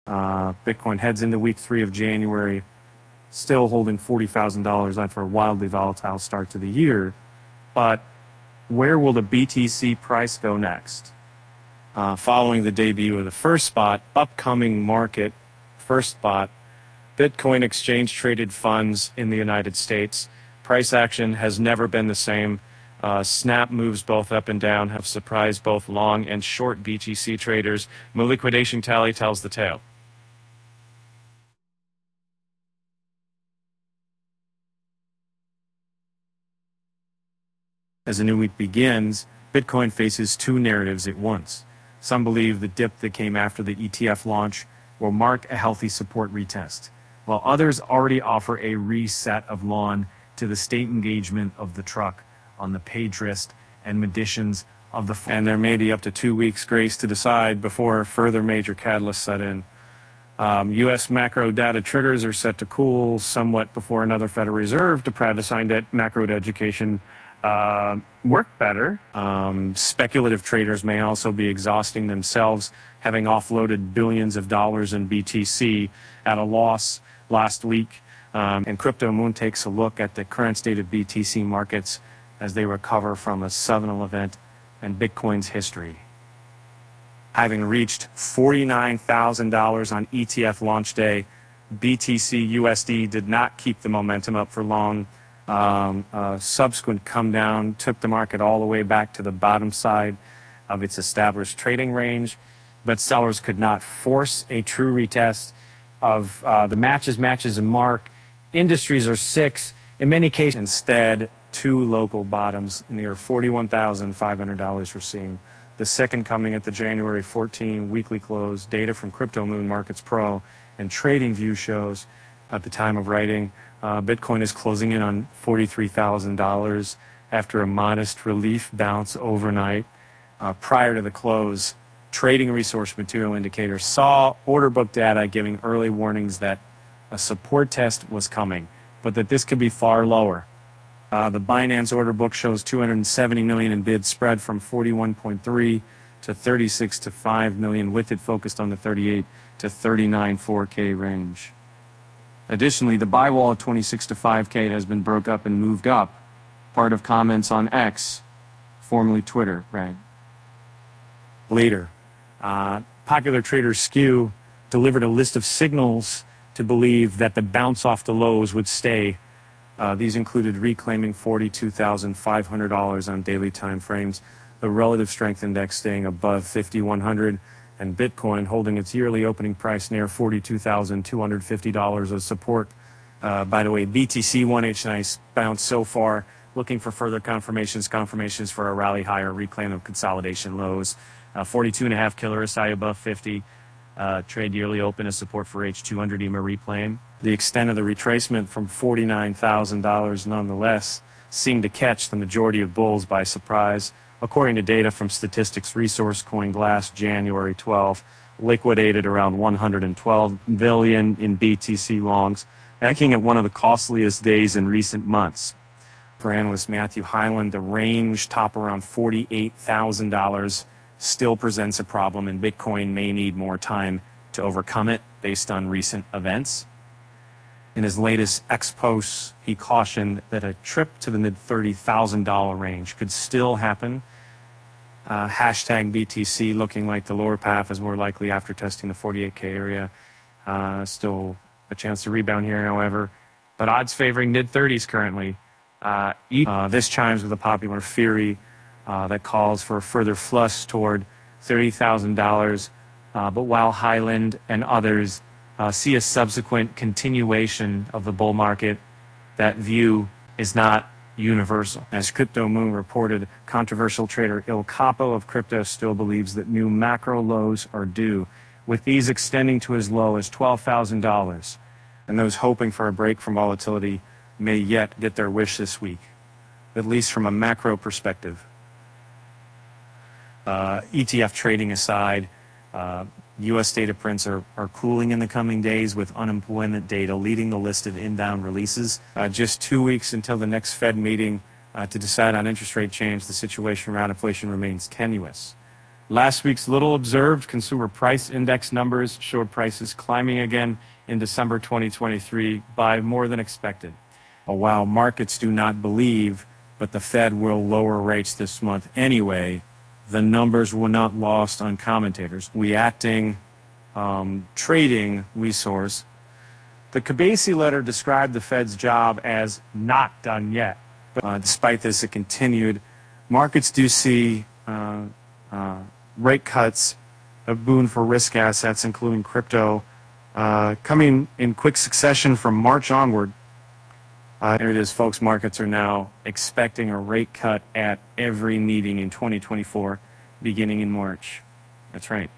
Bitcoin heads into week 3 of January, still holding $40,000 after a wildly volatile start to the year. But where will the BTC price go next? Following the debut of the first spot, upcoming market first spot, Bitcoin exchange traded funds in the United States. Price action has never been the same. Snap moves both up and down have surprised both long and short BTC traders. My liquidation tally tells the tale. As a new week begins, Bitcoin faces two narratives at once. Some believe the dip that came after the ETF launch will mark a healthy support retest, while others already offer a reset of lawn to the state engagement of the truck on the page list and meditions of the and there may be up to 2 weeks grace to decide before further major catalysts set in. U.S. macro data triggers are set to cool somewhat before another Federal Reserve to proud to sign that macro education work better. Speculative traders may also be exhausting themselves, having offloaded billions of dollars in BTC at a loss last week. And Crypto Moon takes a look at the current state of BTC markets as they recover from a seminal event in Bitcoin's history. Having reached $49,000 on ETF launch day, BTC USD did not keep the momentum up for long. Subsequent come down took the market all the way back to the bottom side of its established trading range, but sellers could not force a true retest of the matches and mark. Industries are 6, in many cases. Instead, 2 local bottoms near $41,500 we're seeing. The second coming at the January 14 weekly close. Data from Crypto Moon Markets Pro and TradingView shows at the time of writing, Bitcoin is closing in on $43,000 after a modest relief bounce overnight. Prior to the close, Trading Resource Material Indicator saw order book data giving early warnings that a support test was coming, but that this could be far lower. The Binance order book shows 270 million in bids spread from 41.3 to 36 to 5 million, with it focused on the 38 to 39 4K range. Additionally, the buy wall of 26 to 5K has been broke up and moved up, part of comments on X, formerly Twitter, right? Later, popular trader Skew delivered a list of signals to believe that the bounce off the lows would stay. These included reclaiming $42,500 on daily time frames, the relative strength index staying above 5,100, and Bitcoin holding its yearly opening price near $42,250 of support. By the way, BTC 1H nice bounce so far, looking for further confirmations for a rally higher, reclaim of consolidation lows. 42.5 killer SI above 50. Trade yearly open as support for H200 EMA reclaim. The extent of the retracement from $49,000 nonetheless seemed to catch the majority of bulls by surprise. According to data from Statistics Resource CoinGlass, January 12, liquidated around 112 billion in BTC longs, making it one of the costliest days in recent months. For analyst Matthew Hyland, the range top around $48,000 still presents a problem, and Bitcoin may need more time to overcome it based on recent events. In his latest X posts, he cautioned that a trip to the mid-$30,000 range could still happen. Hashtag BTC looking like the lower path is more likely after testing the 48K area. Still a chance to rebound here, however, but odds favoring mid-30s currently. This chimes with a popular theory that calls for a further flush toward $30,000, but while Highland and others see a subsequent continuation of the bull market, that view is not universal. As Crypto Moon reported, controversial trader Il Capo of crypto still believes that new macro lows are due, with these extending to as low as $12,000, and those hoping for a break from volatility may yet get their wish this week, at least from a macro perspective. ETF trading aside, U.S. data prints are cooling in the coming days, with unemployment data leading the list of inbound releases. Just 2 weeks until the next Fed meeting to decide on interest rate change, the situation around inflation remains tenuous. Last week's little observed consumer price index numbers showed prices climbing again in December 2023 by more than expected. While markets do not believe, but the Fed will lower rates this month anyway, the numbers were not lost on commentators. Reacting, trading resource. The Cabesi letter described the Fed's job as not done yet. But despite this, it continued. Markets do see rate cuts, a boon for risk assets, including crypto, coming in quick succession from March onward. Here it is, folks. Markets are now expecting a rate cut at every meeting in 2024, beginning in March. That's right.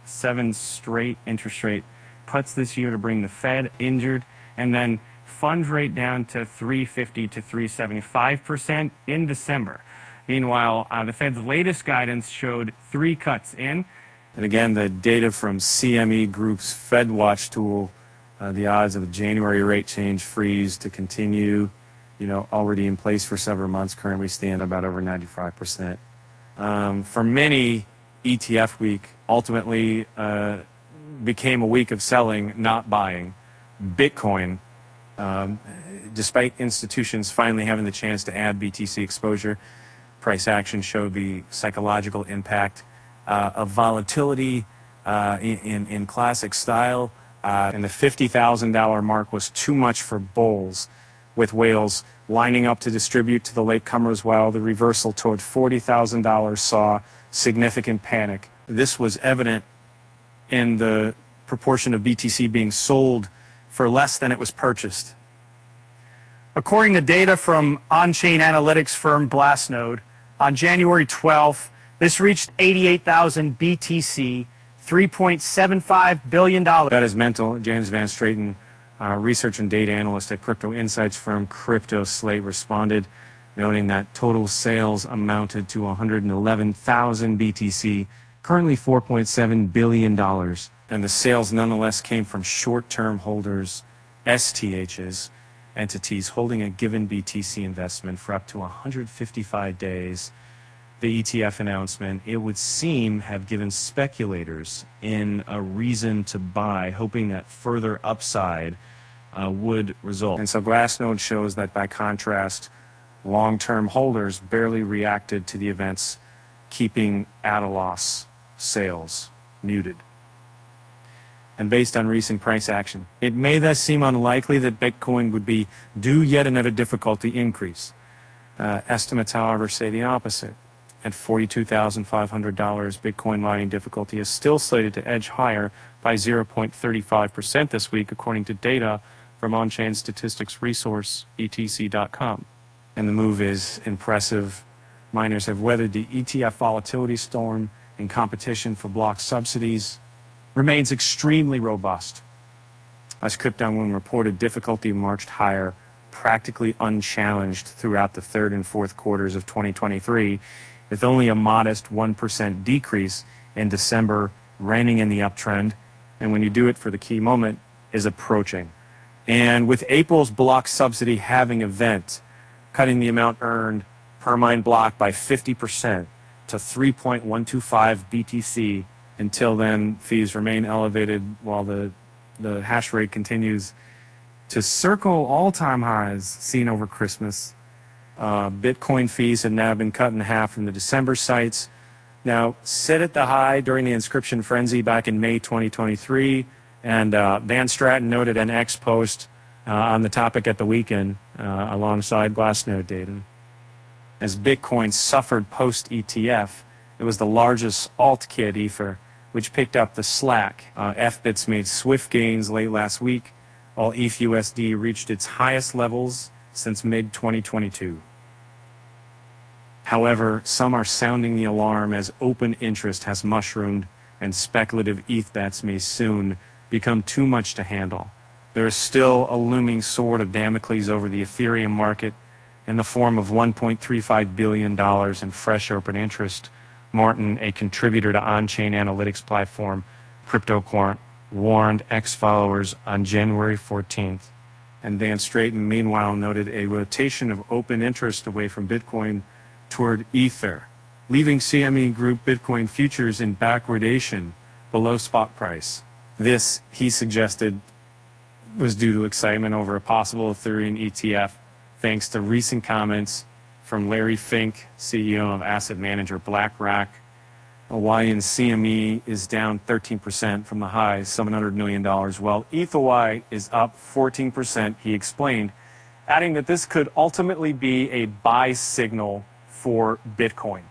7 straight interest rate cuts this year to bring the Fed injured, and then funds rate down to 3.50 to 3.75% in December. Meanwhile, the Fed's latest guidance showed 3 cuts in. And again, the data from CME Group's FedWatch tool, the odds of a January rate change freeze to continue, already in place for several months, currently stand about over 95%. For many, ETF week ultimately became a week of selling, not buying. Bitcoin, despite institutions finally having the chance to add BTC exposure, price action showed the psychological impact of volatility in classic style. And the $50,000 mark was too much for bulls, with whales lining up to distribute to the latecomers, while the reversal toward $40,000 saw significant panic. This was evident in the proportion of BTC being sold for less than it was purchased. According to data from on-chain analytics firm Glassnode, on January 12th, this reached 88,000 BTC, $3.75 billion. That is mental. James Van Straten, research and data analyst at crypto insights firm Crypto Slate, responded, noting that total sales amounted to 111,000 BTC, currently $4.7 billion. And the sales nonetheless came from short-term holders, STHs, entities holding a given BTC investment for up to 155 days. The ETF announcement, it would seem, have given speculators in a reason to buy, hoping that further upside would result. And so Glassnode shows that, by contrast, long-term holders barely reacted to the events, keeping at a loss sales muted. And based on recent price action, it may thus seem unlikely that Bitcoin would be due yet another difficulty increase. Estimates, however, say the opposite. At $42,500, Bitcoin mining difficulty is still slated to edge higher by 0.35% this week, according to data from on-chain statistics resource etc.com. And the move is impressive. Miners have weathered the ETF volatility storm, and competition for block subsidies remains extremely robust. As Crypto.com reported, difficulty marched higher, practically unchallenged throughout the third and fourth quarters of 2023, with only a modest 1% decrease in December, reining in the uptrend. And when you do it for the key moment, is approaching. And with April's block subsidy halving event, cutting the amount earned per mine block by 50% to 3.125 BTC. Until then, fees remain elevated while the hash rate continues to circle all-time highs seen over Christmas. Bitcoin fees have now been cut in half from the December sites. Now, set at the high during the inscription frenzy back in May 2023, and Van Straten noted an X post on the topic at the weekend alongside Glassnode data. As Bitcoin suffered post-ETF, it was the largest alt-kit Ether, which picked up the slack. FBITS made swift gains late last week, while ETHUSD reached its highest levels since mid-2022. However, some are sounding the alarm as open interest has mushroomed, and speculative ETH bets may soon become too much to handle. There is still a looming sword of Damocles over the Ethereum market in the form of $1.35 billion in fresh open interest. Martin, a contributor to on-chain analytics platform CryptoQuant, warned ex-followers on January 14th. And Van Straten, meanwhile, noted a rotation of open interest away from Bitcoin toward Ether. leaving CME Group Bitcoin futures in backwardation below spot price. This, he suggested, was due to excitement over a possible Ethereum ETF, thanks to recent comments from Larry Fink, CEO of asset manager BlackRock. Hawaiian CME is down 13% from the highs, $700 million, while ETHY is up 14%, he explained, adding that this could ultimately be a buy signal for Bitcoin.